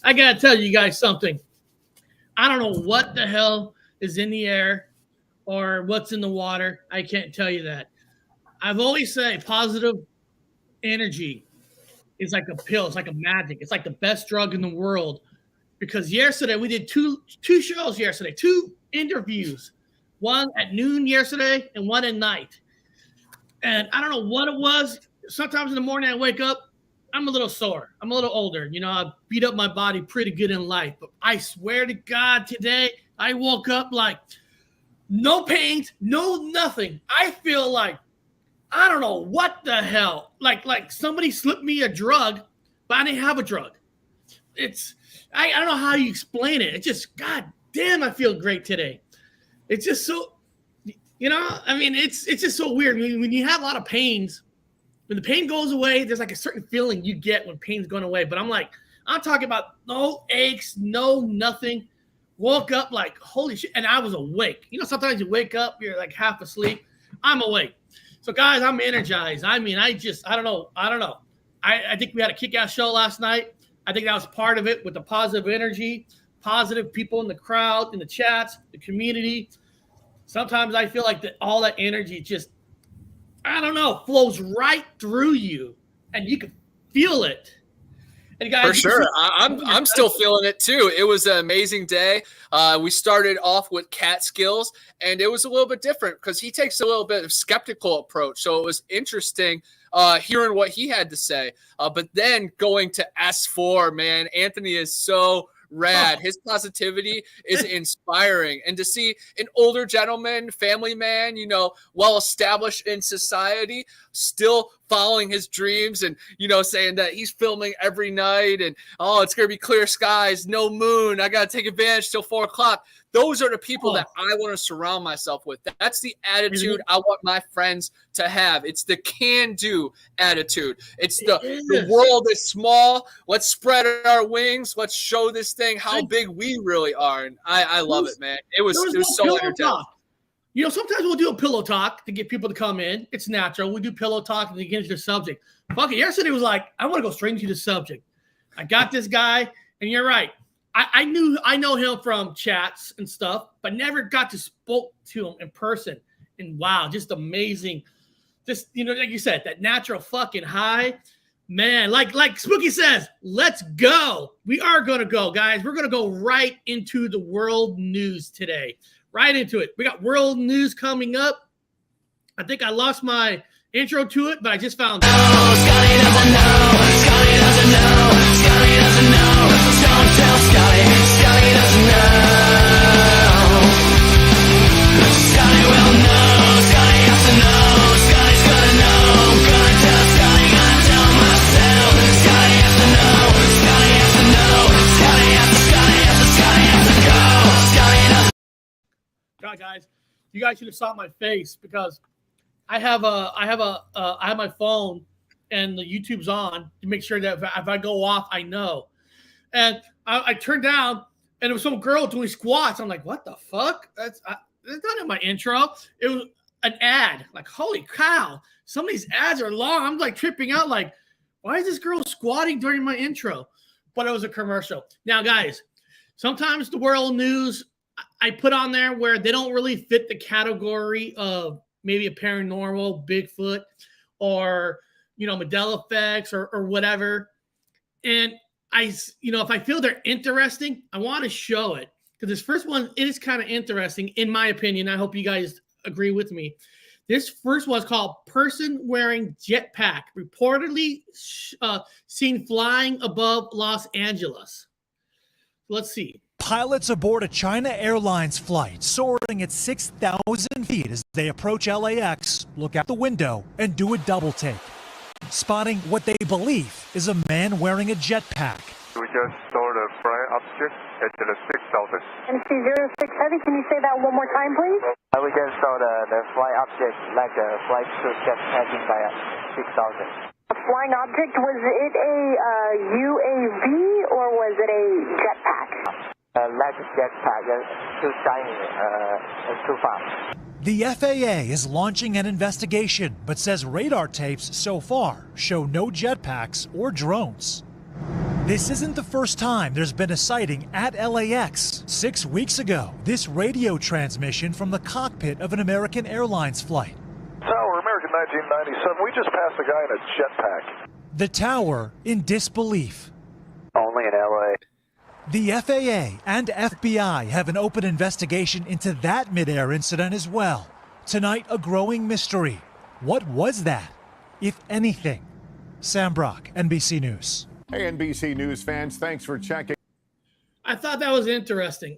I gotta tell you guys something. I don't know what the hell is in the air or what's in the water. I can't tell you that. I've always said positive energy is like a pill. It's like a magic. It's like the best drug in the world. Because yesterday we did two shows yesterday, two interviews, one at noon yesterday and one at night. And I don't know what it was. Sometimes in the morning I wake up, I'm a little sore. I'm a little older. You know, I beat up my body pretty good in life. But I swear to God, today I woke up like no pains, no nothing. I feel like I don't know what the hell. Like somebody slipped me a drug, but I didn't have a drug. I don't know how you explain it. It's just, God damn, I feel great today. It's just so, you know, I mean, it's just so weird. When you have a lot of pains, when the pain goes away, there's like a certain feeling you get when pain's going away. But I'm talking about no aches, no nothing. Woke up like, holy shit. And I was awake. You know, sometimes you wake up, you're like half asleep. I'm awake. So guys, I'm energized. I mean, I don't know. I think we had a kick-ass show last night. I think that was part of it with the positive energy, positive people in the crowd, in the chats, the community. Sometimes I feel like all that energy just, I don't know, flows right through you, and you can feel it. And guys, for sure, I'm still feeling it too. It was an amazing day. We started off with cat skills, and it was a little bit different because he takes a little bit of skeptical approach. So it was interesting hearing what he had to say. But then going to S4, man, Anthony is so rad. His positivity is inspiring. And to see an older gentleman, family man, you know, well established in society, still following his dreams and, you know, saying that he's filming every night and, oh, it's going to be clear skies, no moon. I got to take advantage till 4 o'clock. Those are the people that I want to surround myself with. That's the attitude I want my friends to have. It's the can-do attitude. It's the world is small. Let's spread our wings. Let's show this thing how big we really are. And I love it, man. It was so entertaining. You know, sometimes we'll do a pillow talk to get people to come in. It's natural. We do pillow talk to get into the subject. Fuck it. Yesterday was like, I want to go straight into the subject. I got this guy, and you're right. I know him from chats and stuff, but never got to spoke to him in person. And wow, just amazing. Just, you know, like you said, that natural fucking high. Man, like Spooky says, let's go. We are going to go, guys. We're going to go right into the world news today. Right into it. We got world news coming up. I think I lost my intro to it, but I just found it. Scotty doesn't know. Scotty doesn't know. Scotty doesn't know. Don't tell Scotty. Scotty doesn't know. Scotty will know. Scotty has to know. Scotty's gonna know. Gonna tell Scotty. Gonna tell myself. Scotty has to know. Scotty has to know. Scotty has to. Scotty has to. Scotty has to go. Scotty doesn't. God, guys, you guys should have saw my face because I have my phone and the YouTube's on to make sure that if I go off, I know. And I turned down and it was some girl doing squats. I'm like, what the fuck? That's not in my intro. It was an ad. Like, holy cow. Some of these ads are long. I'm like tripping out. Like, why is this girl squatting during my intro? But it was a commercial. Now, guys, sometimes the world news I put on there where they don't really fit the category of maybe a paranormal, Bigfoot, or, you know, Mandela effects or whatever. And if I feel they're interesting, I want to show it. Because this first one, it is kind of interesting, in my opinion. I hope you guys agree with me. This first one is called Person Wearing Jetpack, reportedly seen flying above Los Angeles. Let's see. Pilots aboard a China Airlines flight soaring at 6,000 feet as they approach LAX, look out the window and do a double take, spotting what they believe is a man wearing a jetpack. We just saw the flying object at the 6,000. MC06 Heavy, can you say that one more time, please? We just saw the flying object like a flight suit jetpacking by 6,000. A flying object, was it a UAV or was it a jetpack? Like a jetpack, too shiny, too fast. The FAA is launching an investigation, but says radar tapes so far show no jetpacks or drones. This isn't the first time there's been a sighting at LAX. 6 weeks ago, this radio transmission from the cockpit of an American Airlines flight. Tower, American 1997. We just passed a guy in a jetpack. The tower in disbelief. Only in LA. The FAA and FBI have an open investigation into that mid-air incident as well. Tonight, a growing mystery. What was that, if anything? Sam Brock, NBC News. Hey, NBC News fans, thanks for checking. I thought that was interesting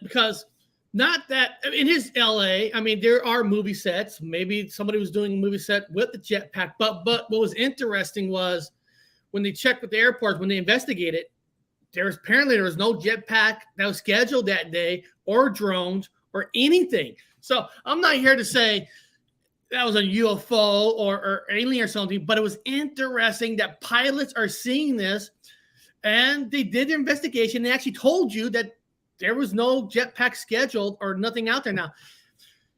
because not that in his LA, I mean, there are movie sets. Maybe somebody was doing a movie set with the jetpack. But what was interesting was when they checked with the airports, when they investigated, there was no jetpack that was scheduled that day or drones or anything. So I'm not here to say that was a UFO or alien or something, but it was interesting that pilots are seeing this, and they did their investigation. They actually told you that there was no jetpack scheduled or nothing out there. Now,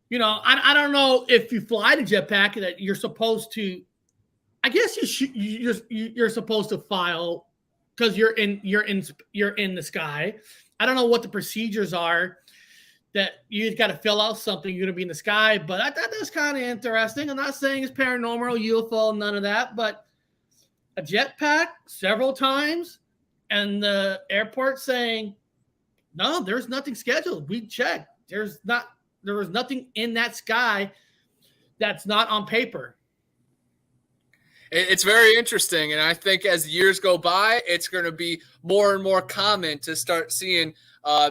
you know, I don't know if you fly the jetpack that you're supposed to. I guess you're supposed to file because you're in the sky. I don't know what the procedures are. That you got to fill out something, you're going to be in the sky. But I thought that was kind of interesting. I'm not saying it's paranormal, UFO, none of that. But a jetpack several times and the airport saying, no, there's nothing scheduled. We checked. There was nothing in that sky that's not on paper. It's very interesting. And I think as the years go by, it's going to be more and more common to start seeing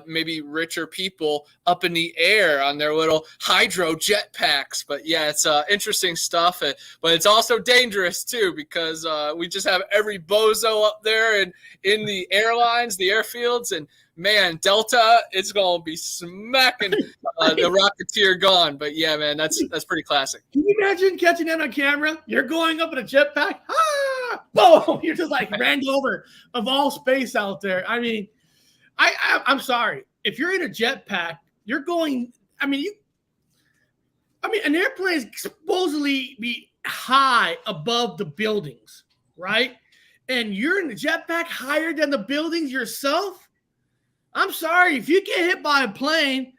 maybe richer people up in the air on their little hydro jetpacks. But yeah, it's interesting stuff. But it's also dangerous too, because we just have every bozo up there and in the airlines, the airfields, and man, Delta, it's going to be smacking the Rocketeer gone. But yeah, man, that's pretty classic. Can you imagine catching that on camera? You're going up in a jetpack. Ah! Boom! You're just like ran over of all space out there. I mean, I'm sorry. If you're in a jetpack, you're going. I mean, an airplane is supposedly be high above the buildings, right? And you're in the jetpack higher than the buildings yourself. I'm sorry. If you get hit by a plane,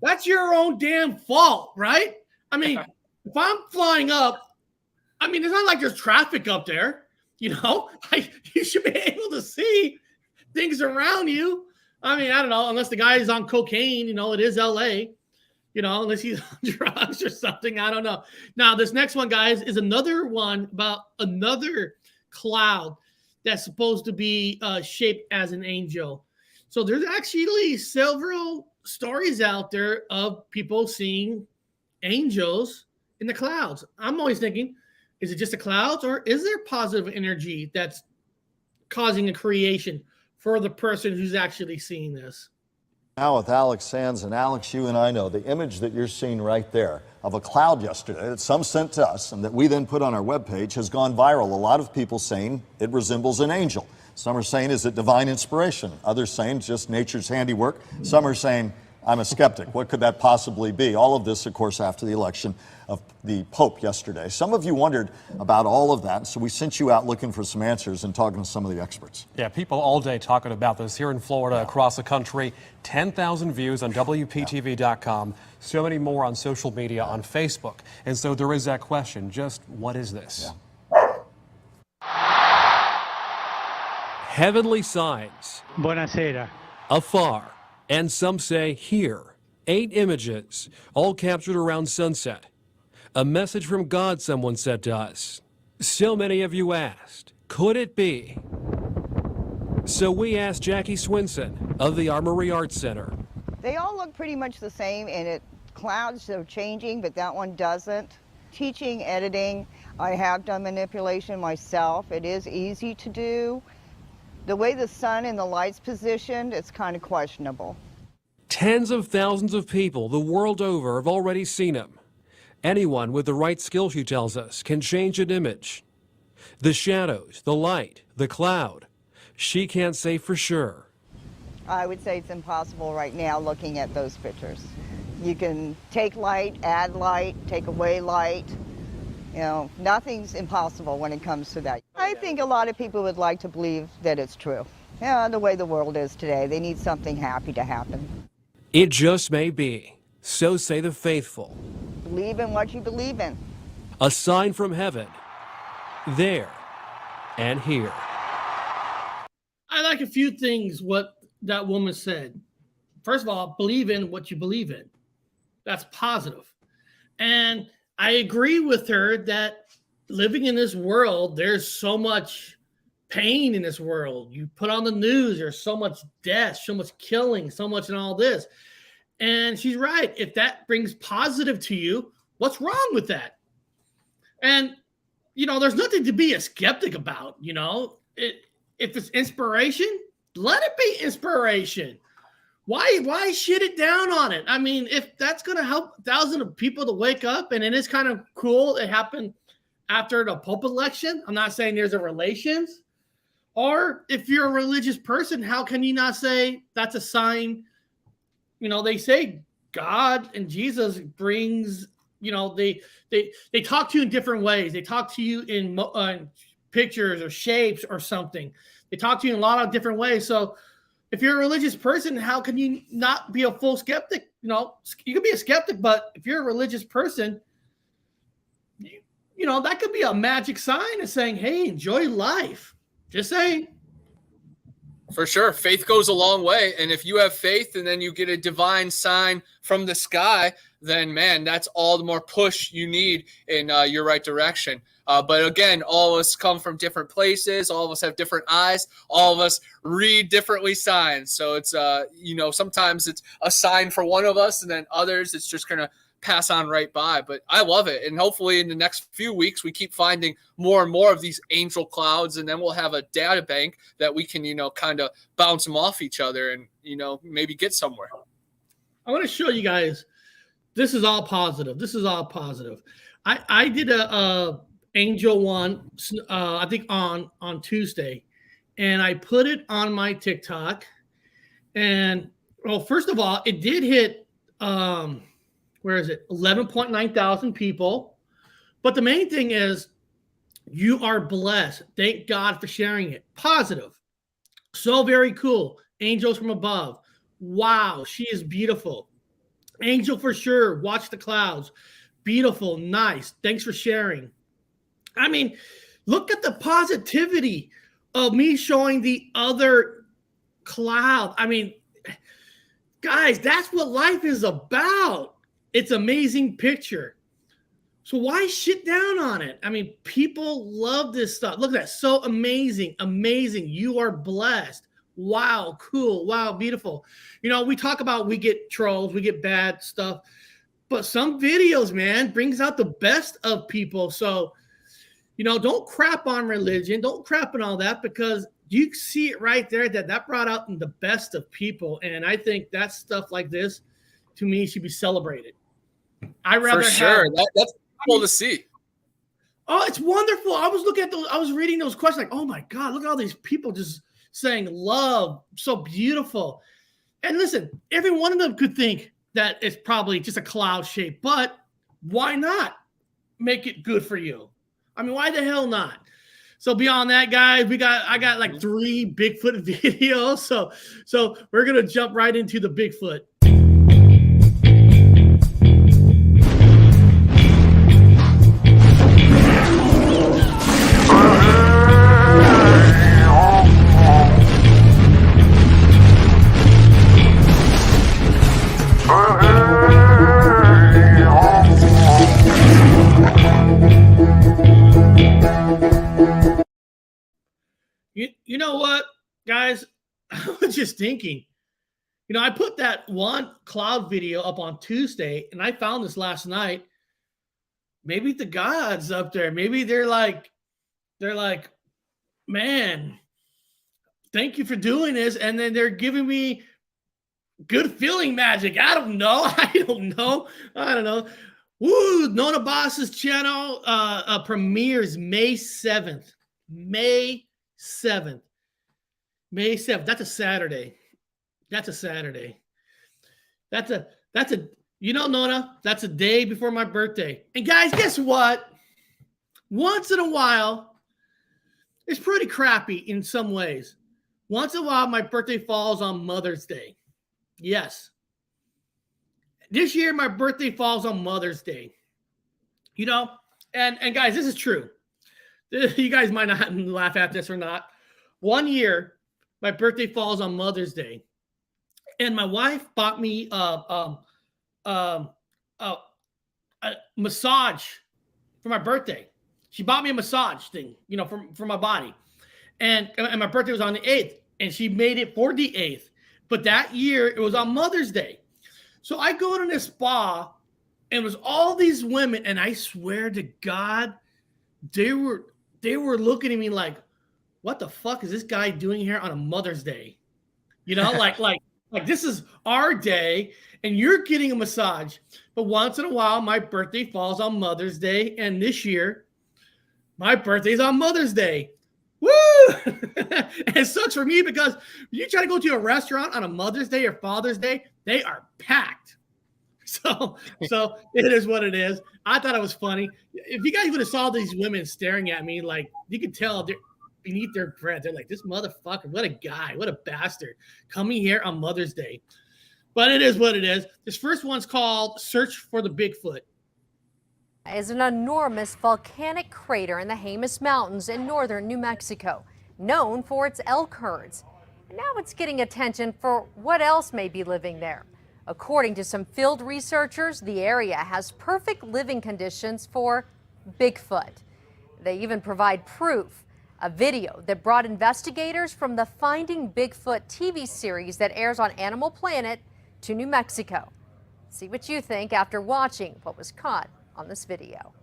that's your own damn fault, right? I mean, if I'm flying up, I mean, it's not like there's traffic up there. You know, you should be able to see things around you. I mean, I don't know, unless the guy is on cocaine, you know, it is LA, you know, unless he's on drugs or something. I don't know. Now, this next one, guys, is another one about another cloud that's supposed to be shaped as an angel. So there's actually several stories out there of people seeing angels in the clouds. I'm always thinking, is it just the clouds, or is there positive energy that's causing a creation for the person who's actually seeing this? Now with Alex Sands. And Alex, you and I know the image that you're seeing right there of a cloud yesterday that some sent to us and that we then put on our webpage has gone viral. A lot of people saying it resembles an angel. Some are saying, is it divine inspiration? Others saying just nature's handiwork. Some are saying, I'm a skeptic. What could that possibly be? All of this, of course, after the election of the Pope yesterday. Some of you wondered about all of that, so we sent you out looking for some answers and talking to some of the experts. Yeah, people all day talking about this here in Florida, across the country. 10,000 views on WPTV.com. So many more on social media, on Facebook. And so there is that question, just what is this? Heavenly signs. Buonasera. Afar. And some say here. 8 images, all captured around sunset. A message from God, someone said to us. So many of you asked, could it be? So we asked Jackie Swinson of the Armory Arts Center. They all look pretty much the same, and clouds are changing, but that one doesn't. Teaching, editing, I have done manipulation myself. It is easy to do. The way the sun and the light's positioned, it's kind of questionable. Tens of thousands of people the world over have already seen him. Anyone with the right skill, she tells us, can change an image. The shadows, the light, the cloud. She can't say for sure. I would say it's impossible right now looking at those pictures. You can take light, add light, take away light. You know, nothing's impossible when it comes to that. I think a lot of people would like to believe that it's true. Yeah, the way the world is today, they need something happy to happen. It just may be. So say the faithful. Believe in what you believe in. A sign from heaven. There and here. I like a few things what that woman said. First of all, believe in what you believe in. That's positive. And I agree with her that living in this world, there's so much pain in this world. You put on the news, there's so much death, so much killing, so much and all this. And she's right. If that brings positive to you, what's wrong with that? And, you know, there's nothing to be a skeptic about, you know. If it's inspiration, let it be inspiration. Why shit it down on it? I mean, if that's going to help thousands of people to wake up, and it is kind of cool, it happened after the Pope election. I'm not saying there's a relations. Or if you're a religious person, how can you not say that's a sign? You know, they say God and Jesus brings, you know, they talk to you in different ways. They talk to you in pictures or shapes or something. They talk to you in a lot of different ways. So if you're a religious person, how can you not be a full skeptic? You know, you can be a skeptic, but if you're a religious person, you know, that could be a magic sign of saying, hey, enjoy life. Just saying. For sure. Faith goes a long way. And if you have faith and then you get a divine sign from the sky, then, man, that's all the more push you need in your right direction. But again, all of us come from different places. All of us have different eyes. All of us read differently signs. So it's, you know, sometimes it's a sign for one of us, and then others, it's just going to pass on right by. But I love it. And hopefully in the next few weeks, we keep finding more and more of these angel clouds, and then we'll have a data bank that we can, you know, kind of bounce them off each other and, you know, maybe get somewhere. I want to show you guys. This is all positive. This is all positive. I did a angel one, I think on Tuesday, and I put it on my TikTok. And well, first of all, it did hit where is it? 11.9 thousand people. But the main thing is you are blessed. Thank God for sharing it. Positive. So very cool. Angels from above. Wow, she is beautiful. Angel for sure. Watch the clouds. Beautiful. Nice. Thanks for sharing. I mean, look at the positivity of me showing the other cloud. I mean, guys, that's what life is about. It's an amazing picture. So why shit down on it? I mean, people love this stuff. Look at that. So amazing. Amazing. You are blessed. Wow. Cool. Wow. Beautiful. You know, we talk about, we get trolls, we get bad stuff, but some videos, man, brings out the best of people. So, you know, don't crap on religion. Don't crap on all that, because you see it right there that brought out the best of people. And I think that stuff like this, to me, should be celebrated. I rather for sure. That's cool to see. Oh, it's wonderful. I was looking at those. I was reading those questions like, oh my God, look at all these people just saying love. So beautiful. And listen, every one of them could think that it's probably just a cloud shape, but why not make it good for you? I mean, why the hell not? So beyond that, guys, I got like 3 Bigfoot videos. So we're gonna jump right into the Bigfoot. You know what, guys? I was just thinking, you know, I put that one cloud video up on Tuesday, and I found this last night. Maybe the gods up there, maybe they're like, man, thank you for doing this. And then they're giving me good feeling magic. I don't know. I don't know. Woo, Nona Boss's channel premieres May 7th. May 7th. That's a Saturday. You know, Nona, that's a day before my birthday. And guys, guess what? Once in a while, It's pretty crappy in some ways. Once in a while, my birthday falls on Mother's Day. Yes. This year, my birthday falls on Mother's Day. You know, and guys, this is true. You guys might not laugh at this or not. One year, my birthday falls on Mother's Day, and my wife bought me a massage for my birthday. She bought me a massage thing, you know, for my body, and my birthday was on the 8th, and she made it for the 8th. But that year, it was on Mother's Day. So I go to this spa, and it was all these women, and I swear to God, they were looking at me like, what the fuck is this guy doing here on a Mother's Day? You know, like this is our day, and you're getting a massage. But once in a while, my birthday falls on Mother's Day, and this year, my birthday's on Mother's Day. Woo! And it sucks for me because when you try to go to a restaurant on a Mother's Day or Father's Day, they are packed. So it is what it is. I thought it was funny. If you guys would have saw these women staring at me, like you could tell they're beneath their breath. They're like, this motherfucker, what a guy, what a bastard, coming here on Mother's Day. But it is what it is. This first one's called Search for the Bigfoot. Is an enormous volcanic crater in the Jemez Mountains in northern New Mexico, known for its elk herds. And now it's getting attention for what else may be living there. According to some field researchers, the area has perfect living conditions for Bigfoot. They even provide proof, a video that brought investigators from the Finding Bigfoot TV series that airs on Animal Planet to New Mexico. See what you think after watching what was caught on this video.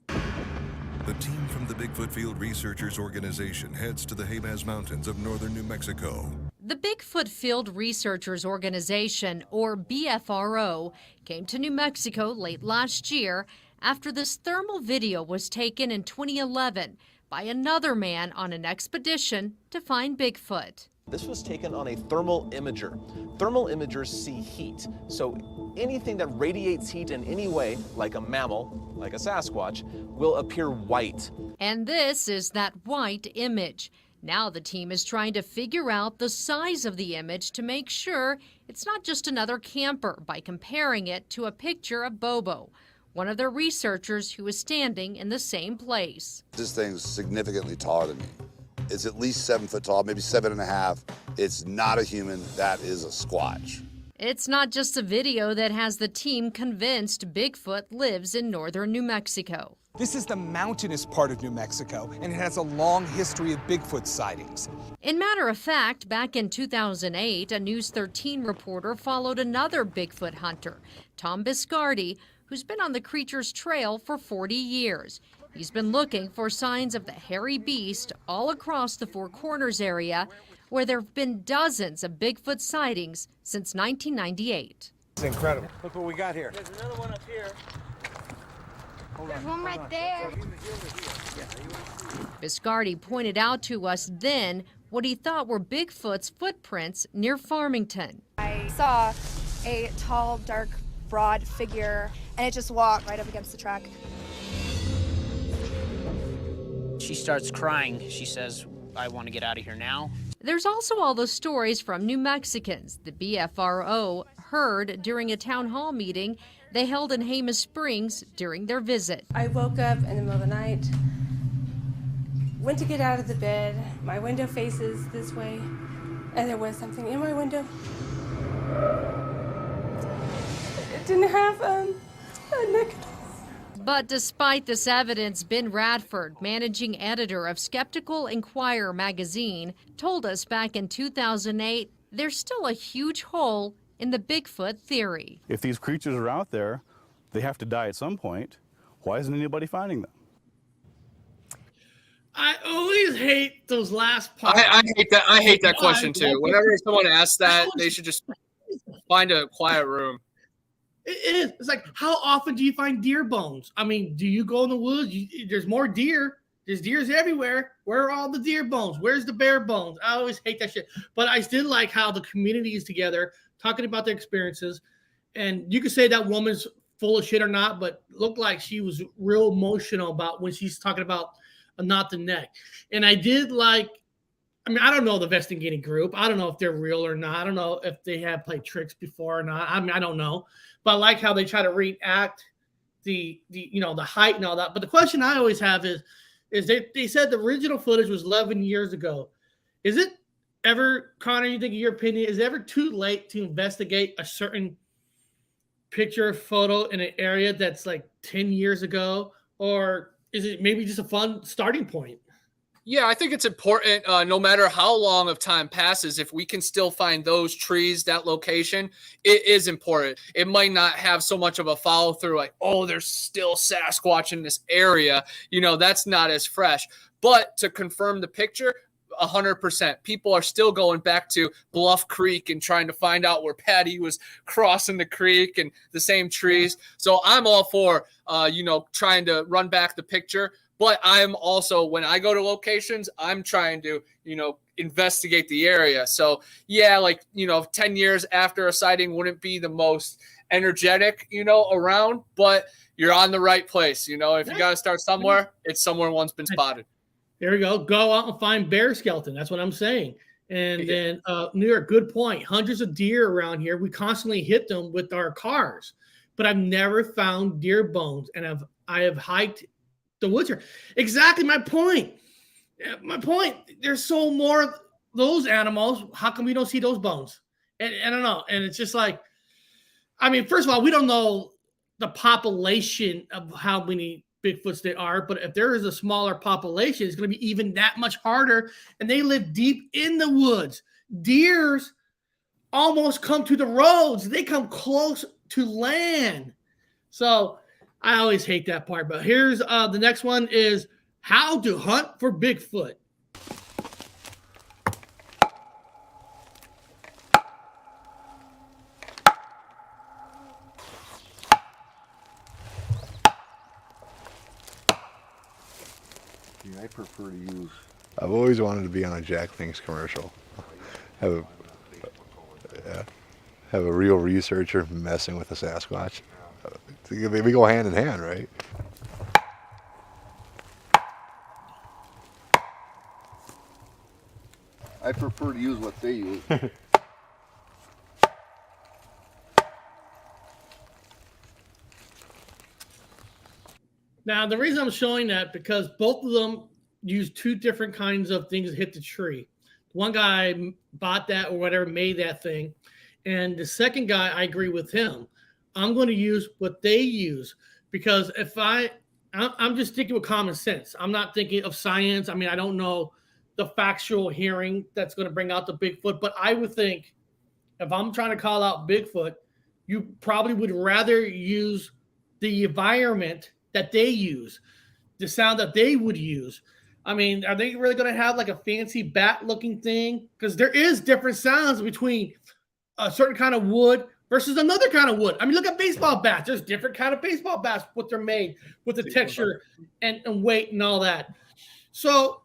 The team from the Bigfoot Field Researchers Organization heads to the Jemez Mountains of northern New Mexico. The Bigfoot Field Researchers Organization, or BFRO, came to New Mexico late last year after this thermal video was taken in 2011 by another man on an expedition to find Bigfoot. This was taken on a thermal imager. Thermal imagers see heat, so anything that radiates heat in any way, like a mammal, like a Sasquatch, will appear white. And this is that white image. Now the team is trying to figure out the size of the image to make sure it's not just another camper by comparing it to a picture of Bobo, one of their researchers who is standing in the same place. This thing's significantly taller than me. It's at least 7 foot tall, maybe 7.5. It's not a human, that is a Squatch. It's not just a video that has the team convinced Bigfoot lives in northern New Mexico. This is the mountainous part of New Mexico, and it has a long history of Bigfoot sightings. In matter of fact, back in 2008, a News 13 reporter followed another Bigfoot hunter, Tom Biscardi, who's been on the creature's trail for 40 years. He's been looking for signs of the hairy beast all across the Four Corners area, where there have been dozens of Bigfoot sightings since 1998. It's incredible. Look what we got here. There's another one up here. There's one right there. Biscardi pointed out to us then what he thought were Bigfoot's footprints near Farmington. I saw a tall, dark, broad figure, and it just walked right up against the truck. She starts crying. She says, I want to get out of here now. There's also all the stories from New Mexicans the BFRO heard during a town hall meeting they held in Jemez Springs during their visit. I woke up in the middle of the night, went to get out of the bed. My window faces this way, and there was something in my window. It didn't have a neck. But despite this evidence, Ben Radford, managing editor of Skeptical Inquirer magazine, told us back in 2008 there's still a huge hole in the Bigfoot theory. If these creatures are out there, they have to die at some point. Why isn't anybody finding them? I always hate those last parts. I hate that question too. Whenever someone asks that, they should just find a quiet room. It is. It's like, how often do you find deer bones? I mean, do you go in the woods? There's more deer. There's deers everywhere. Where are all the deer bones? Where's the bear bones? I always hate that shit. But I still like how the community is together, talking about their experiences. And you could say that woman's full of shit or not, but looked like she was real emotional about when she's talking about not the neck. And I did like, I mean, I don't know the investigating group. I don't know if they're real or not. I don't know if they have played tricks before or not. I mean, I don't know. But I like how they try to reenact the height and all that. But the question I always have is they said the original footage was 11 years ago. Is it ever, Connor, you think in your opinion, is it ever too late to investigate a certain picture or photo in an area that's like 10 years ago? Or is it maybe just a fun starting point? Yeah, I think it's important, no matter how long of time passes, if we can still find those trees, that location, it is important. It might not have so much of a follow through, like, oh, there's still Sasquatch in this area. That's not as fresh. But to confirm the picture, 100%. People are still going back to Bluff Creek and trying to find out where Patty was crossing the creek and the same trees. So I'm all for, trying to run back the picture. But I'm also, when I go to locations, I'm trying to, investigate the area. So, yeah, 10 years after a sighting wouldn't be the most energetic, around, but you're on the right place. If you got to start somewhere, it's somewhere one's been spotted. There we go. Go out and find bear skeleton. That's what I'm saying. And then, New York, good point. Hundreds of deer around here. We constantly hit them with our cars, but I've never found deer bones. And I have hiked the woods here. Exactly my point. There's so more those animals. How come we don't see those bones? And I don't know. And it's just like, I mean, first of all, we don't know the population of how many Bigfoots there are, but if there is a smaller population, it's going to be even that much harder. And they live deep in the woods. Deers almost come to the roads. They come close to land. So I always hate that part. But here's the next one is how to hunt for Bigfoot. I prefer to use. I've always wanted to be on a Jack Link's commercial. Have a real researcher messing with a Sasquatch. We go hand in hand, right? I prefer to use what they use. Now, the reason I'm showing that because both of them use two different kinds of things to hit the tree. One guy bought that or whatever, made that thing. And the second guy, I agree with him. I'm going to use what they use because if I'm just sticking with common sense. I'm not thinking of science. I mean, I don't know the factual hearing that's going to bring out the Bigfoot, but I would think if I'm trying to call out Bigfoot, you probably would rather use the environment that they use, the sound that they would use. I mean, are they really going to have like a fancy bat looking thing? Because there is different sounds between a certain kind of wood versus another kind of wood. I mean, look at baseball bats. There's different kind of baseball bats, what they're made with the texture and weight and all that. So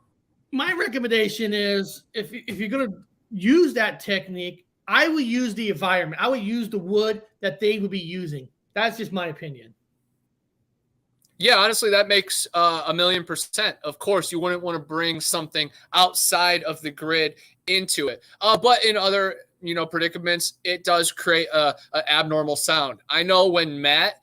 my recommendation is if you're going to use that technique, I would use the environment. I would use the wood that they would be using. That's just my opinion. Yeah, honestly, that makes 1,000,000%. Of course, you wouldn't want to bring something outside of the grid into it. But in other, predicaments, it does create an abnormal sound. I know when Matt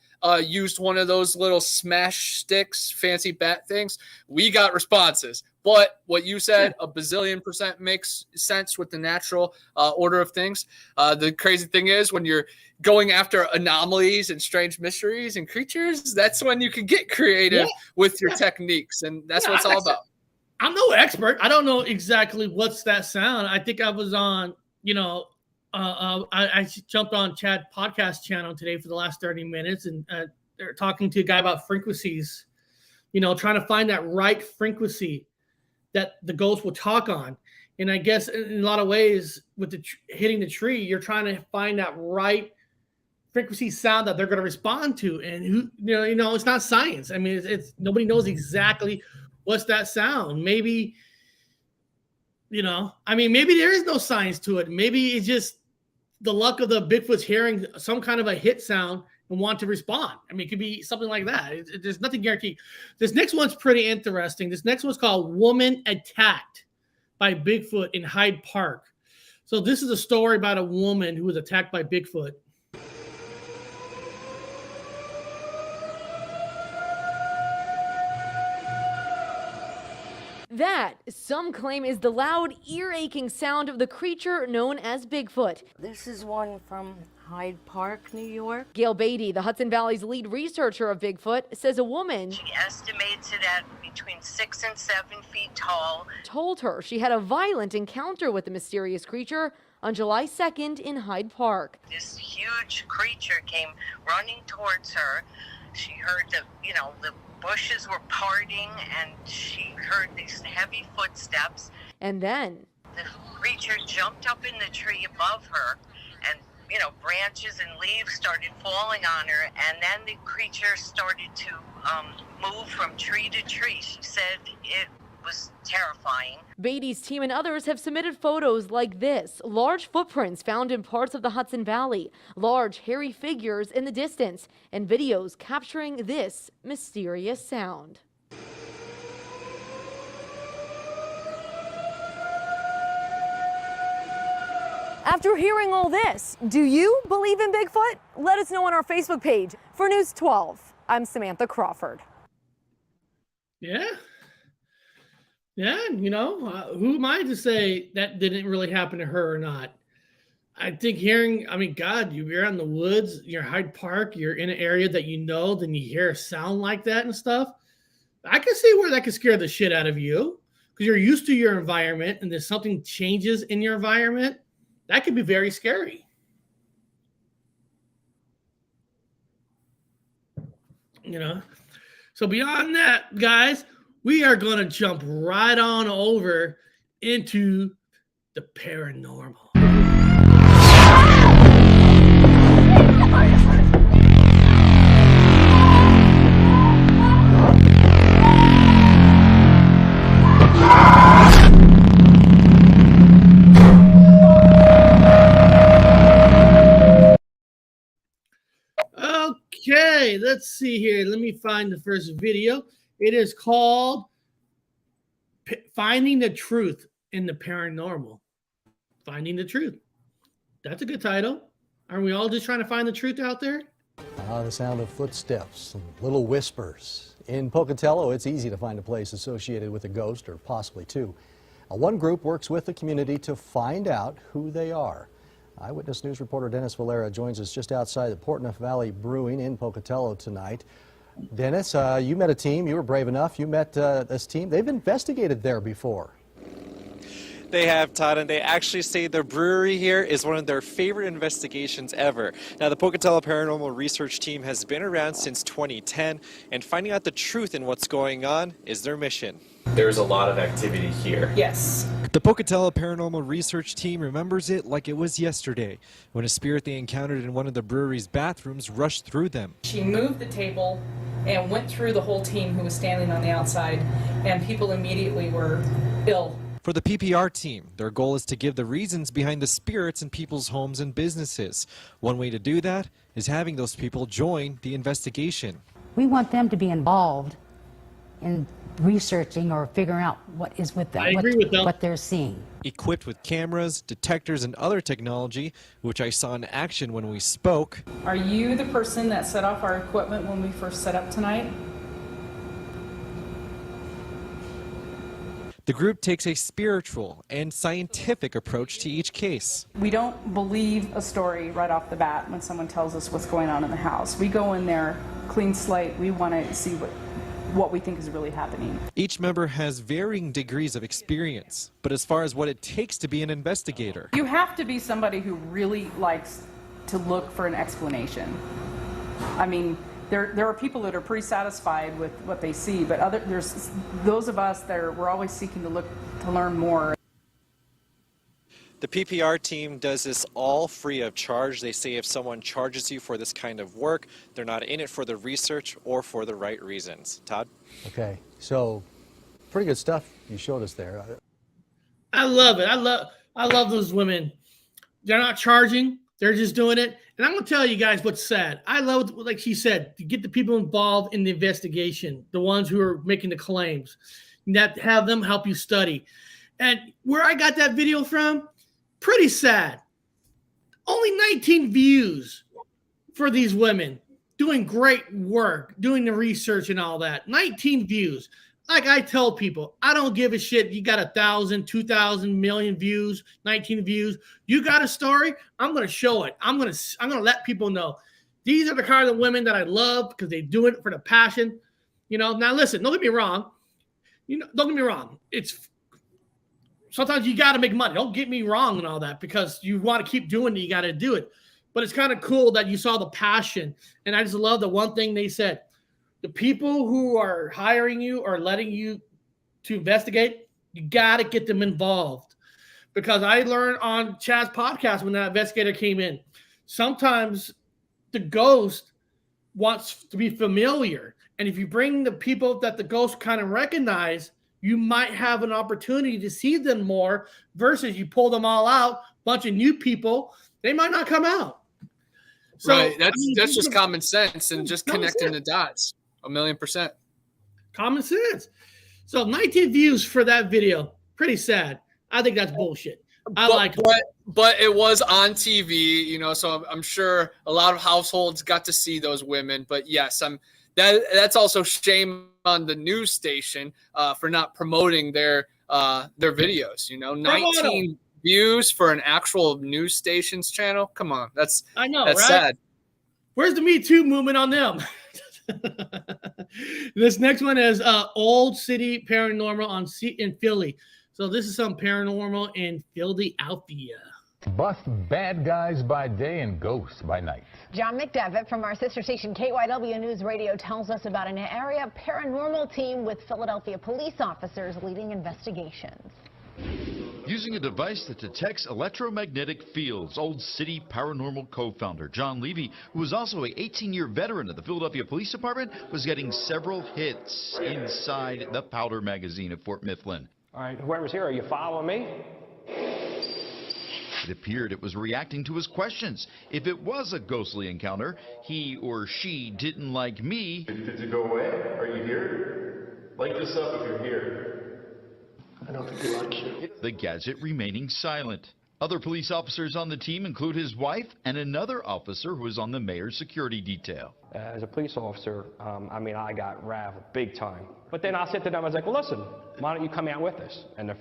used one of those little smash sticks, fancy bat things, we got responses. But what you said, a bazillion% makes sense with the natural order of things. The crazy thing is when you're going after anomalies and strange mysteries and creatures, that's when you can get creative with your techniques. And that's what it's all about. I'm no expert. I don't know exactly what's that sound. I think I was on, I jumped on Chad podcast channel today for the last 30 minutes and they're talking to a guy about frequencies, trying to find that right frequency that the ghost will talk on. And I guess in a lot of ways with the hitting the tree, you're trying to find that right frequency sound that they're going to respond to. And it's not science. I mean, it's nobody knows exactly what's that sound. Maybe, maybe there is no science to it. Maybe it's just the luck of the Bigfoot's hearing some kind of a hit sound and want to respond. I mean, it could be something like that. There's nothing guaranteed. This next one's pretty interesting. This next one's called Woman Attacked by Bigfoot in Hyde Park. So this is a story about a woman who was attacked by Bigfoot. That, some claim, is the loud, ear-aching sound of the creature known as Bigfoot. This is one from Hyde Park, New York. Gail Beatty, the Hudson Valley's lead researcher of Bigfoot, says a woman She estimates it at between 6 and 7 feet tall. told her she had a violent encounter with the mysterious creature on July 2nd in Hyde Park. This huge creature came running towards her. She heard the bushes were parting, and she heard these heavy footsteps. And then The creature jumped up in the tree above her, and branches and leaves started falling on her, and then the creature started to move from tree to tree. She said it was terrifying. Beatty's team and others have submitted photos like this. Large footprints found in parts of the Hudson Valley, large hairy figures in the distance, and videos capturing this mysterious sound. After hearing all this, do you believe in Bigfoot? Let us know on our Facebook page. For News 12, I'm Samantha Crawford. Yeah. Yeah, who am I to say that didn't really happen to her or not? I think God, you're in the woods, you're Hyde Park, you're in an area that then you hear a sound like that and stuff. I can see where that could scare the shit out of you because you're used to your environment, and there's something changes in your environment. That could be very scary. So beyond that, guys, we are going to jump right on over into the paranormal. Okay, let's see here. Let me find the first video. It is called Finding the Truth in the Paranormal. Finding the Truth. That's a good title. Aren't we all just trying to find the truth out there? The sound of footsteps and little whispers. In Pocatello, it's easy to find a place associated with a ghost or possibly two. One group works with the community to find out who they are. Eyewitness News reporter Dennis Valera joins us just outside the Portneuf Valley Brewing in Pocatello tonight. Dennis, you met a team. You were brave enough. You met this team. They've investigated there before. They have, Todd, and they actually say the brewery here is one of their favorite investigations ever. Now, the Pocatello Paranormal Research Team has been around since 2010, and finding out the truth in what's going on is their mission. There's a lot of activity here. Yes. The Pocatello Paranormal Research Team remembers it like it was yesterday, when a spirit they encountered in one of the brewery's bathrooms rushed through them. She moved the table and went through the whole team who was standing on the outside, and people immediately were ill. For the PPR team, their goal is to give the reasons behind the spirits in people's homes and businesses. One way to do that is having those people join the investigation. We want them to be involved in researching or figuring out what is with them, I agree with them. what they're seeing. Equipped with cameras, detectors, and other technology, which I saw in action when we spoke. Are you the person that set off our equipment when we first set up tonight? The group takes a spiritual and scientific approach to each case. We don't believe a story right off the bat when someone tells us what's going on in the house. We go in there, clean slate. We want to see what we think is really happening. Each member has varying degrees of experience, but as far as what it takes to be an investigator. You have to be somebody who really likes to look for an explanation. I mean, there are people that are pretty satisfied with what they see, but there's those of us that we're always seeking to learn more. The PPR team does this all free of charge. They say if someone charges you for this kind of work, they're not in it for the research or for the right reasons. Todd? Okay, so pretty good stuff you showed us there. I love it. I love those women. They're not charging. They're just doing it. And I'm going to tell you guys what's sad. I love, like she said, to get the people involved in the investigation, the ones who are making the claims, that have them help you study. And where I got that video from, pretty sad. Only 19 views for these women doing great work, doing the research and all that. 19 views. Like I tell people, I don't give a shit. You got 1,000, 2,000 million views, 19 views. You got a story, I'm going to show it. I'm going to let people know. These are the kind of women that I love because they do it for the passion. Now listen, don't get me wrong. Don't get me wrong. It's sometimes you got to make money. Don't get me wrong and all that, because you want to keep doing it. You got to do it. But it's kind of cool that you saw the passion. And I just love the one thing they said. The people who are hiring you or letting you to investigate, you got to get them involved. Because I learned on Chad's podcast when that investigator came in, sometimes the ghost wants to be familiar. And if you bring the people that the ghost kind of recognize, you might have an opportunity to see them more versus you pull them all out, bunch of new people, they might not come out. So, right. That's just common sense and just connecting the dots. 1,000,000%. Common sense. So 19 views for that video. Pretty sad. I think that's bullshit. But it was on TV, so I'm sure a lot of households got to see those women. But yes, that's also shame on the news station for not promoting their videos. 19 views for an actual news station's channel. Come on, that's right? sad. Where's the Me Too movement on them? This next one is Old City Paranormal in Philly. So this is some paranormal in Philadelphia. Bust bad guys by day and ghosts by night. John McDevitt from our sister station KYW News Radio tells us about an area paranormal team with Philadelphia police officers leading investigations. Using a device that detects electromagnetic fields, Old City Paranormal co-founder John Levy, who was also an 18-year veteran of the Philadelphia Police Department, was getting several hits inside the powder magazine of Fort Mifflin. All right, whoever's here, are you following me? It appeared it was reacting to his questions. If it was a ghostly encounter, he or she didn't like me. Did you go away? Are you here? Light this up if you're here. I don't think he likes you. The gadget remaining silent. Other police officers on the team include his wife and another officer who was on the mayor's security detail. As a police officer, I got raveled big time. But then I said to them, I was like, well, listen, why don't you come out with us? And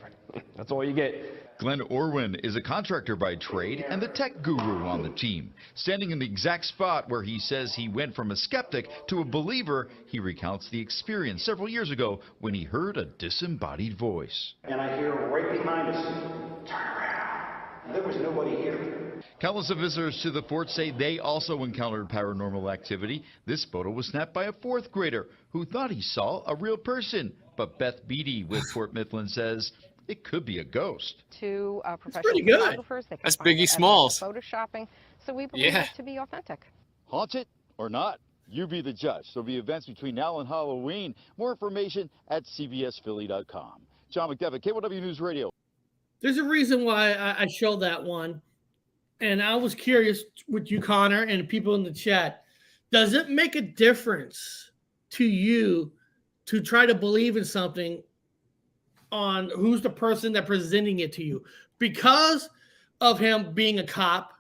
that's all you get. Glenn Orwin is a contractor by trade and the tech guru on the team. Standing in the exact spot where he says he went from a skeptic to a believer, he recounts the experience several years ago when he heard a disembodied voice. And I hear right behind us, turn around. There was nobody here. Countless of visitors to the fort say they also encountered paranormal activity. This photo was snapped by a fourth grader who thought he saw a real person. But Beth Beatty with Fort Mifflin says it could be a ghost. Two professional good. photographers. They can That's find Biggie it Smalls. Photoshopping. So we believe it to be authentic. Haunted or not? You be the judge. There'll be events between now and Halloween. More information at cbsphilly.com. John McDevitt, KYW News Radio. There's a reason why I showed that one. And I was curious with you, Connor, and people in the chat. Does it make a difference to you to try to believe in something on who's the person that presenting it to you? Because of him being a cop,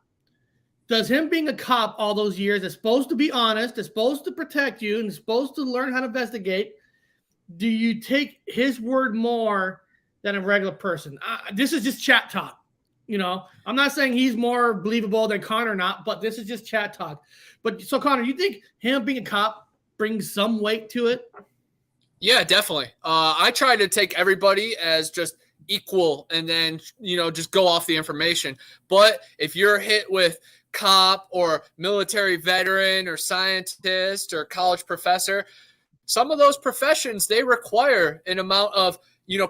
does him being a cop all those years that's supposed to be honest, that's supposed to protect you, and supposed to learn how to investigate, do you take his word more than a regular person? This is just chat talk. I'm not saying he's more believable than Connor or not, but this is just chat talk. But so Connor, you think him being a cop brings some weight to it? Yeah, definitely. I try to take everybody as just equal and then, just go off the information. But if you're hit with cop or military veteran or scientist or college professor, some of those professions, they require an amount of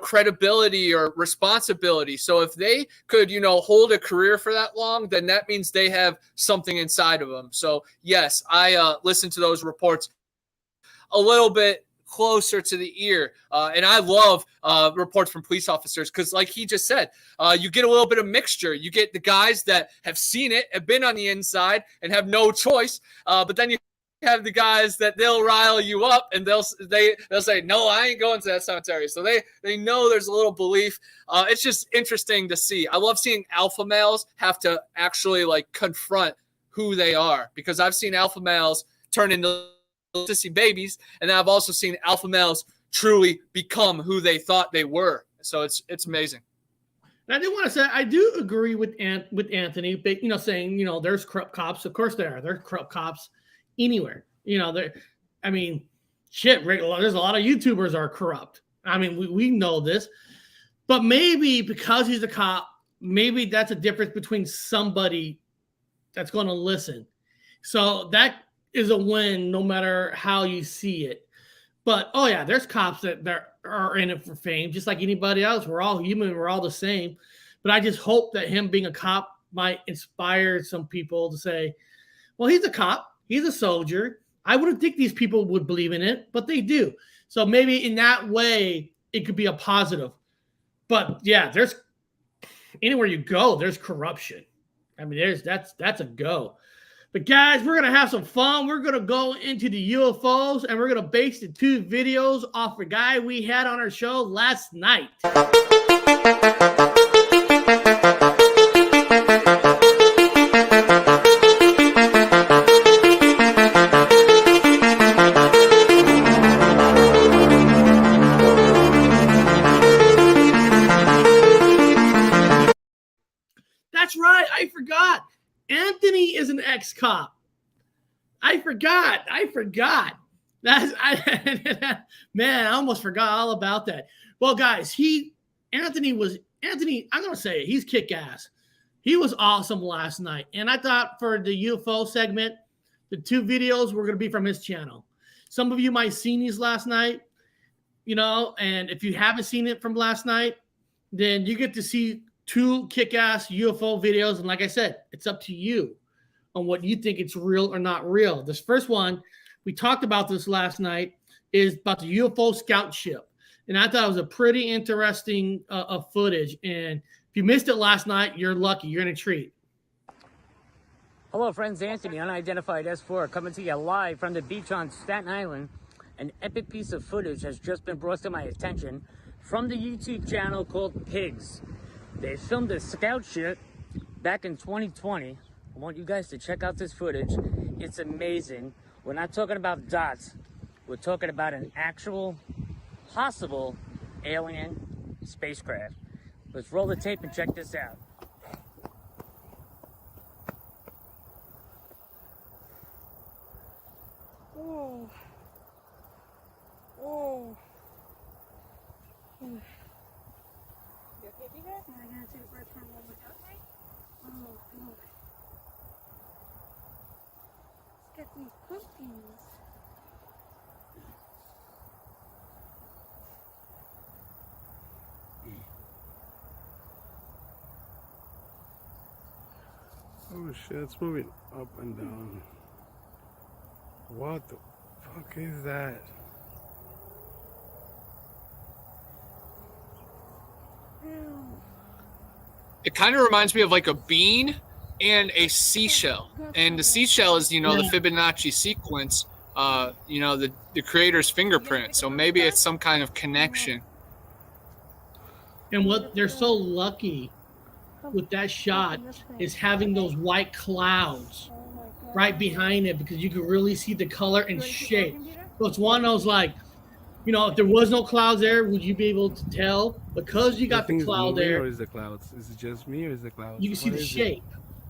credibility or responsibility. So if they could, hold a career for that long, then that means they have something inside of them. So yes, I listen to those reports a little bit closer to the ear. And I love reports from police officers because, like he just said, you get a little bit of mixture. You get the guys that have seen it, have been on the inside, and have no choice. But then you have the guys that they'll rile you up, and they'll say, no, I ain't going to that cemetery. So they know there's a little belief. It's just interesting to see. I love seeing alpha males have to actually like confront who they are, because I've seen alpha males turn into sissy babies, and I've also seen alpha males truly become who they thought they were. So it's amazing. And I do want to say, I do agree with Anthony, but, saying, there's corrupt cops. Of course there are. There's corrupt cops anywhere. I mean, shit, there's a lot of YouTubers are corrupt. I mean, we know this. But maybe because he's a cop, maybe that's a difference between somebody that's going to listen. So that is a win no matter how you see it. But, oh, yeah, there's cops that are in it for fame, just like anybody else. We're all human. We're all the same. But I just hope that him being a cop might inspire some people to say, well, he's a cop. He's a soldier. I wouldn't think these people would believe in it, but they do. So maybe in that way, it could be a positive. But, yeah, there's anywhere you go, there's corruption. I mean, that's a go. But, guys, we're going to have some fun. We're going to go into the UFOs, and we're going to base the 2 videos off a guy we had on our show last night. That's right. I forgot. Anthony is an ex-cop. I forgot. Man, I almost forgot all about that. Well, guys, Anthony, I'm going to say it, he's kick-ass. He was awesome last night. And I thought for the UFO segment, the 2 videos were going to be from his channel. Some of you might have seen these last night, and if you haven't seen it from last night, then you get to see 2 kick-ass UFO videos. And like I said, it's up to you on what you think it's real or not real. This first one, we talked about this last night, is about the UFO scout ship. And I thought it was a pretty interesting footage. And if you missed it last night, you're lucky. You're in a treat. Hello, friends. Anthony, unidentified S4, coming to you live from the beach on Staten Island. An epic piece of footage has just been brought to my attention from the YouTube channel called Pigs. They filmed a scout ship back in 2020. I want you guys to check out this footage. It's amazing. We're not talking about dots. We're talking about an actual possible alien spacecraft. Let's roll the tape and check this out. Oh. Oh. Get these pumpkins. Oh shit, it's moving up and down. What the fuck is that? It kind of reminds me of like a bean and a seashell. And the seashell is, the Fibonacci sequence, the creator's fingerprint. So maybe it's some kind of connection. And what they're so lucky with that shot is having those white clouds right behind it, because you can really see the color and shape. So it's one of those, like, if there was no clouds there, would you be able to tell? Because you got the cloud there. Or is the clouds? Is it just me or is the clouds? You can see the shape.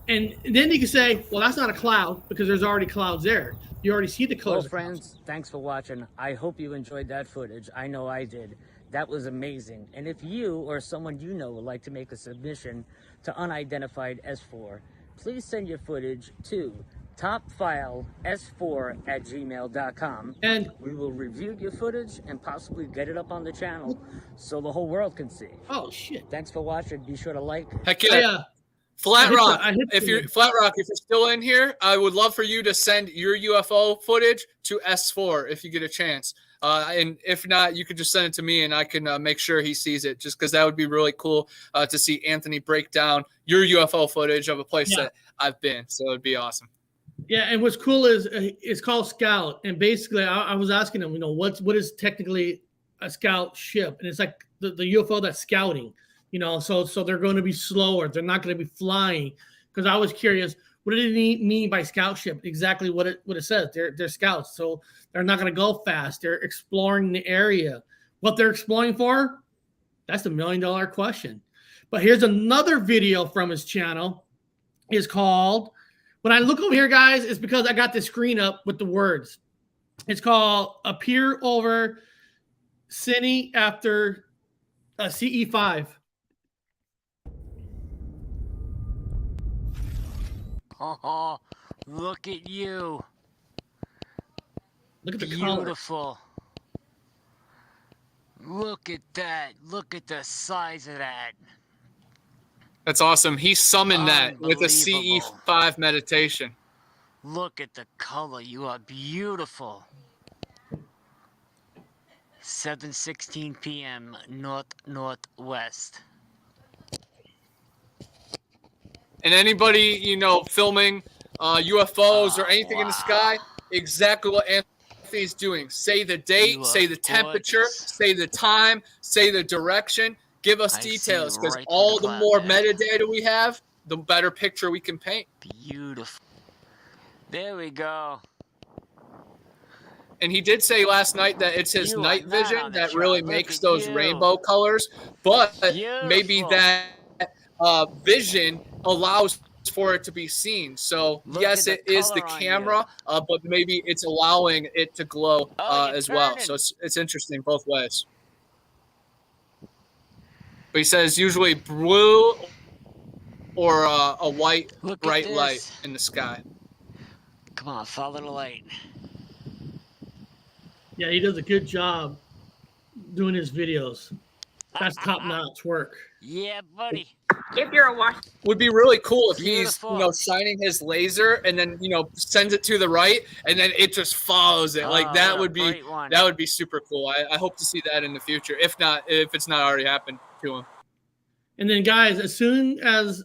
And then you can say, well, that's not a cloud because there's already clouds there. You already see the colors. Well, friends, thanks for watching. I hope you enjoyed that footage. I know I did. That was amazing. And if you or someone you know would like to make a submission to Unidentified S4, please send your footage to topfiless4@gmail.com, and we will review your footage and possibly get it up on the channel so the whole world can see. Oh shit! Thanks for watching. Be sure to like. Heck yeah. Flat Rock, if you're still in here, I would love for you to send your UFO footage to S4 if you get a chance. And if not, you could just send it to me and I can make sure he sees it, just because that would be really cool to see Anthony break down your UFO footage of a place that I've been. So it'd be awesome. Yeah, and what's cool is it's called Scout, and basically I was asking him, what is technically a scout ship, and it's like the UFO that's scouting, so they're going to be slower, they're not going to be flying, because I was curious, what did he mean by scout ship? Exactly what it says. They're scouts, so they're not going to go fast. They're exploring the area. What they're exploring for? That's the $1 million question. But here's another video from his channel. It's called. When I look over here, guys, it's because I got the screen up with the words. It's called Appear Over Cine After CE5. Oh, look at you. Look at the beautiful. Look at that. Look at the size of that. That's awesome. He summoned that with a CE5 meditation. Look at the color. You are beautiful. 7:16 p.m. northwest. And anybody, filming UFOs or anything in the sky, exactly what Anthony's doing. Say the date, say the temperature, say the time, say the direction. Give us details, because all the more metadata we have, the better picture we can paint. Beautiful. There we go. And he did say last night that it's his night vision that really makes those rainbow colors, but maybe that vision allows for it to be seen. So yes, it is the camera, but maybe it's allowing it to glow as well. So it's interesting both ways. But he says usually blue or a white bright light in the sky. Come on, follow the light. Yeah, he does a good job doing his videos. That's top-notch work. Yeah, buddy. If you're a watch, would be really cool if he's shining his laser and then sends it to the right and then it just follows it. Like that would be super cool. I hope to see that in the future. If it's not already happened to him. And then guys, as soon as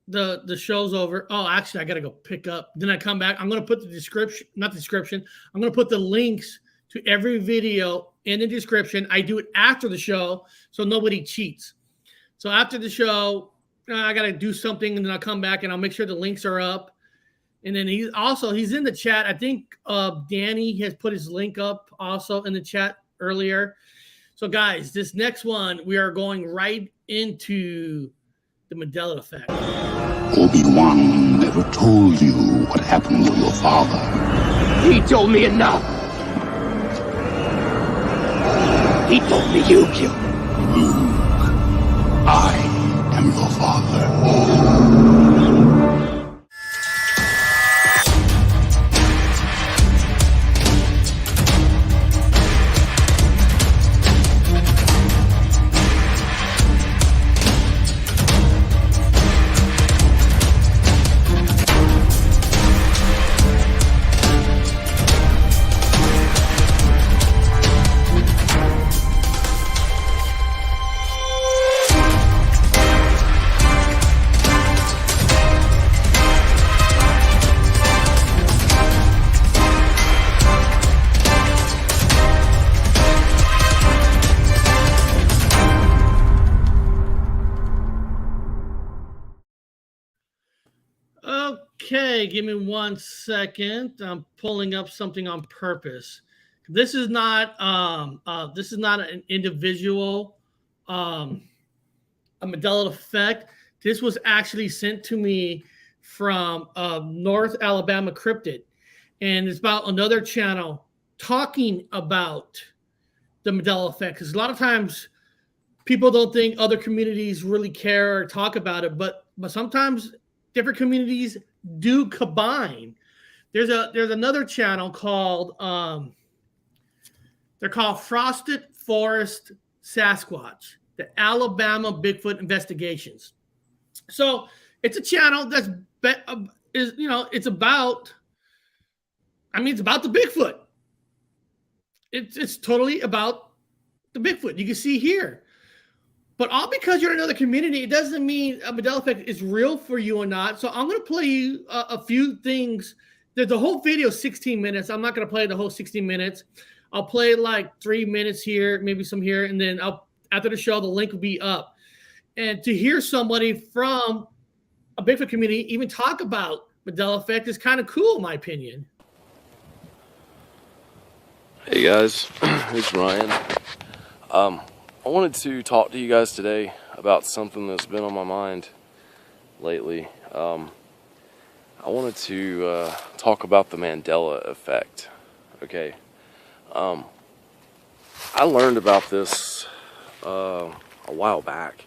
the show's over, actually I gotta go pick up. Then I come back. I'm gonna put I'm gonna put the links to every video in the description. I do it after the show so nobody cheats. So after the show, I got to do something, and then I'll come back and I'll make sure the links are up. And then he's in the chat. I think Danny has put his link up also in the chat earlier. So guys, this next one, we are going right into the Mandela effect. Obi-Wan never told you what happened to your father. He told me enough. He told me you killed him. Luke, I am your father. Okay, give me 1 second. I'm pulling up something on purpose. This is not an individual a Mandela effect. This was actually sent to me from North Alabama Cryptid, and it's about another channel talking about the Mandela effect, because a lot of times people don't think other communities really care or talk about it, but sometimes different communities do combine. There's another channel called they're called Frosted Forest Sasquatch, the Alabama Bigfoot Investigations. So it's a channel that's it's about the Bigfoot. It's totally about the Bigfoot. You can see here. But all because you're in another community, it doesn't mean a Mandela effect is real for you or not. So I'm going to play you a few things. The whole video is 16 minutes. I'm not going to play the whole 16 minutes. I'll play like 3 minutes here, maybe some here, and then after the show, the link will be up. And to hear somebody from a Bigfoot community even talk about Mandela effect is kind of cool, in my opinion. Hey guys, it's Ryan. I wanted to talk to you guys today about something that's been on my mind lately. I wanted to talk about the Mandela effect. Okay. I learned about this a while back,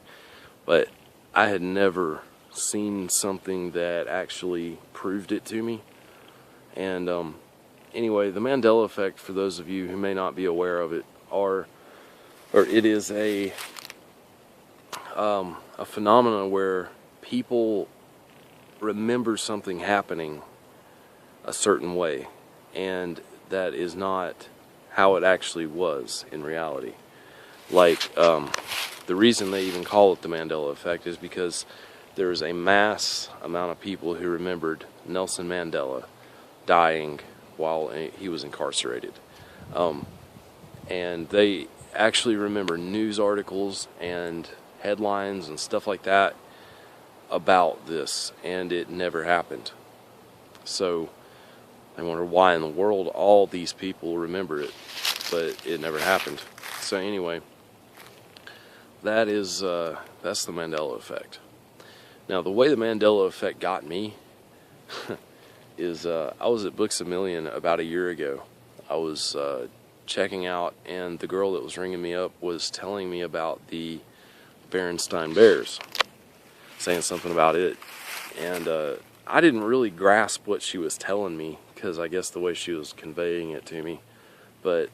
but I had never seen something that actually proved it to me. And anyway, the Mandela effect, for those of you who may not be aware of it, it is a phenomenon where people remember something happening a certain way, and that is not how it actually was in reality. Like, the reason they even call it the Mandela effect is because there is a mass amount of people who remembered Nelson Mandela dying while he was incarcerated. And they actually remember news articles and headlines and stuff like that about this, and it never happened. So I wonder why in the world all these people remember it, but it never happened. So anyway, that's the Mandela effect. Now, the way the Mandela effect got me is I was at Books A Million about a year ago. I was checking out, and the girl that was ringing me up was telling me about the Berenstain Bears, saying something about it. And I didn't really grasp what she was telling me, because I guess the way she was conveying it to me. But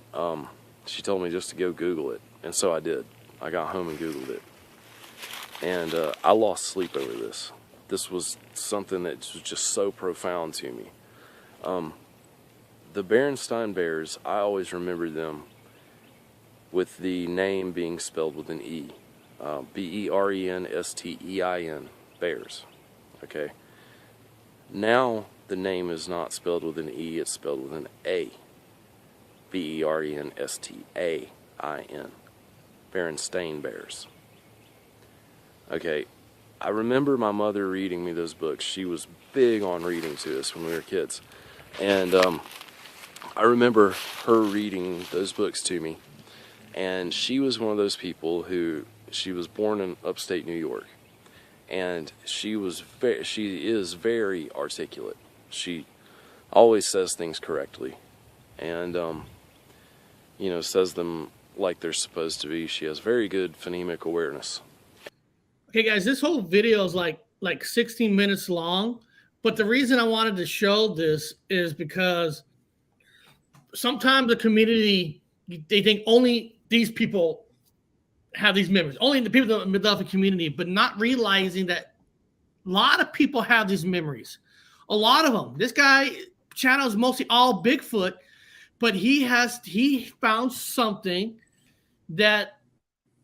she told me just to go Google it, and so I did. I got home and Googled it. And I lost sleep over this. This was something that was just so profound to me. The Berenstain Bears, I always remember them with the name being spelled with an E. Berenstein, Bears. Okay. Now the name is not spelled with an E, it's spelled with an A. Berenstein. Berenstain Bears. Okay, I remember my mother reading me those books. She was big on reading to us when we were kids. And I remember her reading those books to me. And she was one of those people who, she was born in upstate New York. And she is very articulate. She always says things correctly. And, says them like they're supposed to be. She has very good phonemic awareness. Okay, guys, this whole video is like 16 minutes long, but the reason I wanted to show this is because sometimes the community, they think only these people have these memories, only the people in the Mandela community, but not realizing that a lot of people have these memories. A lot of them. This guy channel is mostly all Bigfoot, but he found something that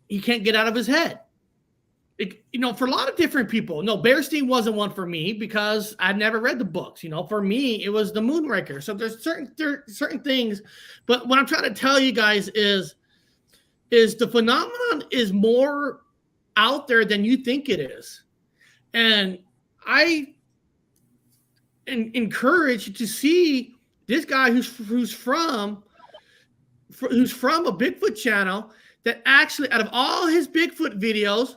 he can't get out of his head. For a lot of different people. No, Berenstain wasn't one for me because I'd never read the books. For me, it was the Moonraker. So there's certain things. But what I'm trying to tell you guys is the phenomenon is more out there than you think it is. And I encourage you to see this guy who's from a Bigfoot channel that actually, out of all his Bigfoot videos,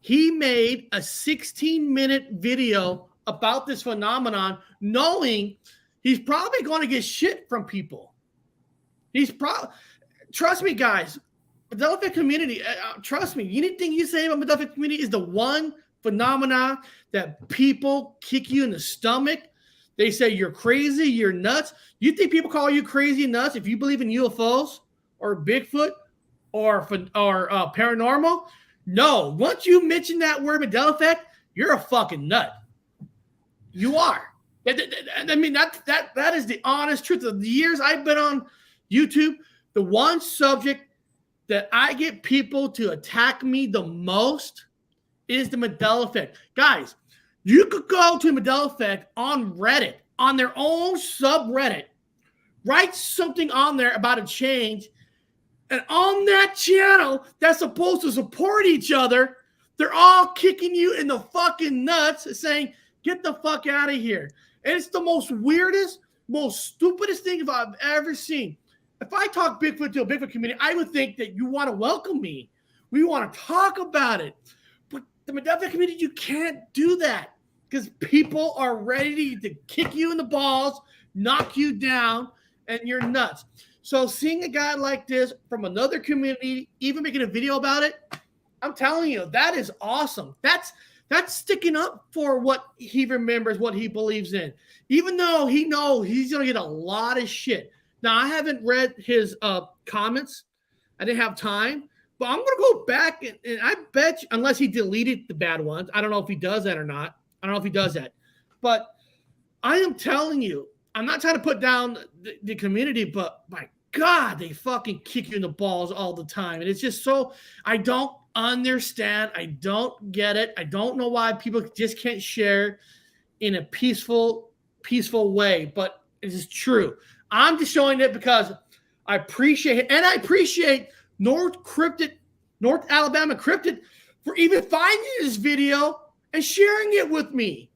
he made a 16-minute video about this phenomenon, knowing he's probably going to get shit from people. Trust me, guys, Mandela community, trust me, anything you say about Mandela community is the one phenomenon that people kick you in the stomach. They say you're crazy, you're nuts. You think people call you crazy and nuts if you believe in UFOs or Bigfoot or paranormal? No, once you mention that word Mandela effect, you're a fucking nut. You are. I mean, that is the honest truth. Of the years I've been on YouTube, The one subject that I get people to attack me the most is the Mandela effect. Guys, you could go to Mandela effect on Reddit, on their own subreddit, write something on there about a change, and on that channel that's supposed to support each other, they're all kicking you in the fucking nuts saying, get the fuck out of here. And it's the most weirdest, most stupidest thing I've ever seen. If I talk Bigfoot to a Bigfoot community, I would think that you want to welcome me. We want to talk about it. But the Mandela community, you can't do that because people are ready to kick you in the balls, knock you down, and you're nuts. So seeing a guy like this from another community, even making a video about it, I'm telling you, that is awesome. That's sticking up for what he remembers, what he believes in, even though he knows he's going to get a lot of shit. Now, I haven't read his comments. I didn't have time, but I'm going to go back and I bet you, unless he deleted the bad ones, I don't know if he does that or not. I don't know if he does that. But I am telling you, I'm not trying to put down the community, but my God, they fucking kick you in the balls all the time. And it's just so, I don't understand. I don't get it. I don't know why people just can't share in a peaceful way, but it is true. I'm just showing it because I appreciate it. And I appreciate North Alabama Cryptid for even finding this video and sharing it with me.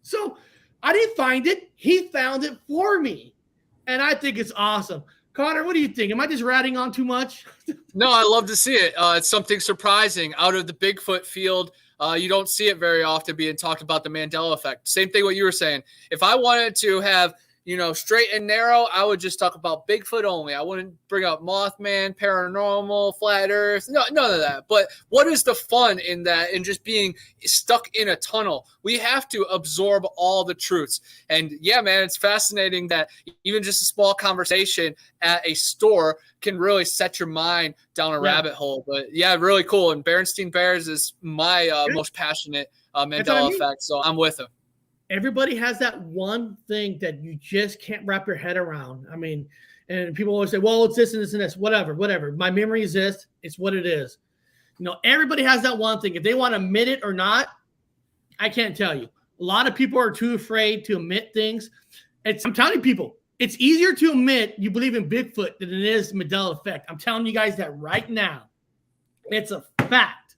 So I didn't find it. He found it for me. And I think it's awesome. Connor, what do you think? Am I just ratting on too much? No, I love to see it. It's something surprising out of the Bigfoot field. You don't see it very often being talked about, the Mandela effect. Same thing what you were saying. If I wanted to have, straight and narrow, I would just talk about Bigfoot only. I wouldn't bring up Mothman, paranormal, flat earth, none of that. But what is the fun in that, in just being stuck in a tunnel? We have to absorb all the truths. And yeah, man, it's fascinating that even just a small conversation at a store can really set your mind down a rabbit hole. But yeah, really cool. And Berenstein Bears is my most passionate Mandela effect. So I'm with him. Everybody has that one thing that you just can't wrap your head around. I mean, and people always say, well, it's this and this and this, whatever. My memory is this. It's what it is. Everybody has that one thing. If they want to admit it or not, I can't tell you. A lot of people are too afraid to admit things. I'm telling people, it's easier to admit you believe in Bigfoot than it is Mandela effect. I'm telling you guys that right now. It's a fact.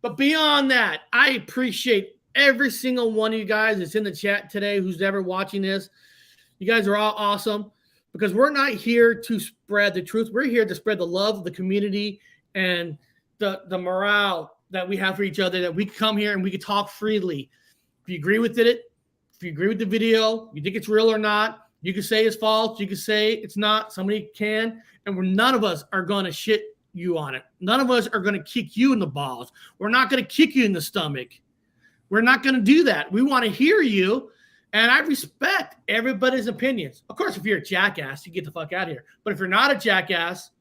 But beyond that, I appreciate every single one of you guys that's in the chat today who's ever watching this. You guys are all awesome because we're not here to spread the truth. We're here to spread the love of the community and the morale that we have for each other, that we can come here and we can talk freely. If you agree with it, if you agree with the video, you think it's real or not, you can say it's false, you can say it's not, somebody can, and none of us are going to shit you on it. None of us are going to kick you in the balls. We're not going to kick you in the stomach. We're not going to do that. We want to hear you, and I respect everybody's opinions. Of course, if you're a jackass, you get the fuck out of here. But if you're not a jackass,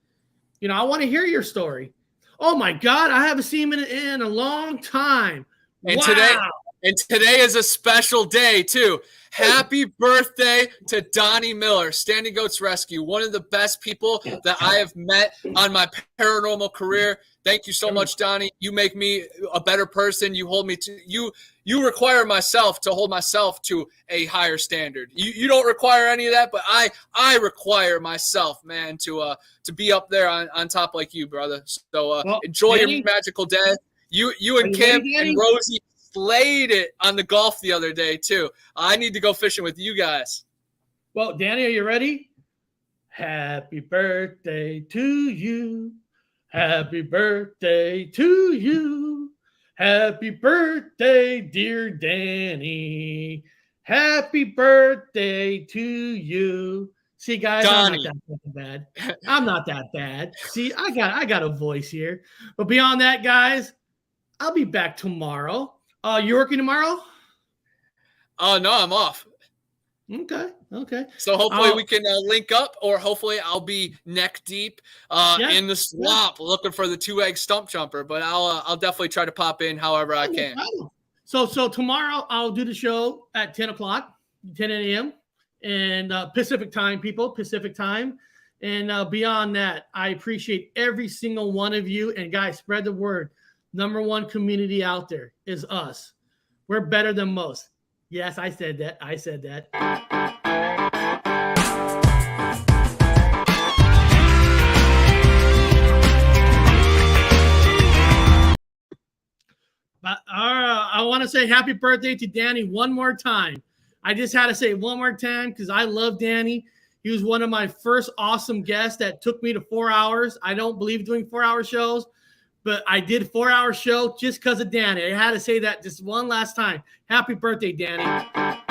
I want to hear your story. Oh, my God, I haven't seen him in a long time. And wow. Today is a special day, too. Happy birthday to Donnie Miller, Standing Goats Rescue, one of the best people that I have met on my paranormal career. Thank you so much, Donnie. You make me a better person. You hold me to you require myself to hold myself to a higher standard. You don't require any of that, but I require myself, man, to be up there on top like you, brother. So enjoy Danny, your magical day. You and Kim and Rosie slayed it on the golf the other day too. I need to go fishing with you guys. Well, Danny, are you ready? Happy birthday to you. Happy birthday to you. Happy birthday, dear Danny. Happy birthday to you. See, guys, Donnie. I'm not that bad. I'm not that bad. See, I got a voice here. But beyond that, guys, I'll be back tomorrow. You working tomorrow? Oh, no, I'm off. Okay. So hopefully we can link up, or hopefully I'll be neck deep in the swamp looking for the 2-egg stump jumper. But I'll definitely try to pop in however I can. So tomorrow I'll do the show at 10 a.m. and Pacific time, people, Pacific time. And beyond that, I appreciate every single one of you. And guys, spread the word. Number one community out there is us. We're better than most. Yes, I said that. I said that. But I want to say happy birthday to Danny one more time. I just had to say one more time because I love Danny. He was one of my first awesome guests that took me to 4 hours. I don't believe doing 4-hour shows, but I did a 4-hour show just because of Danny. I had to say that just one last time. Happy birthday, Danny.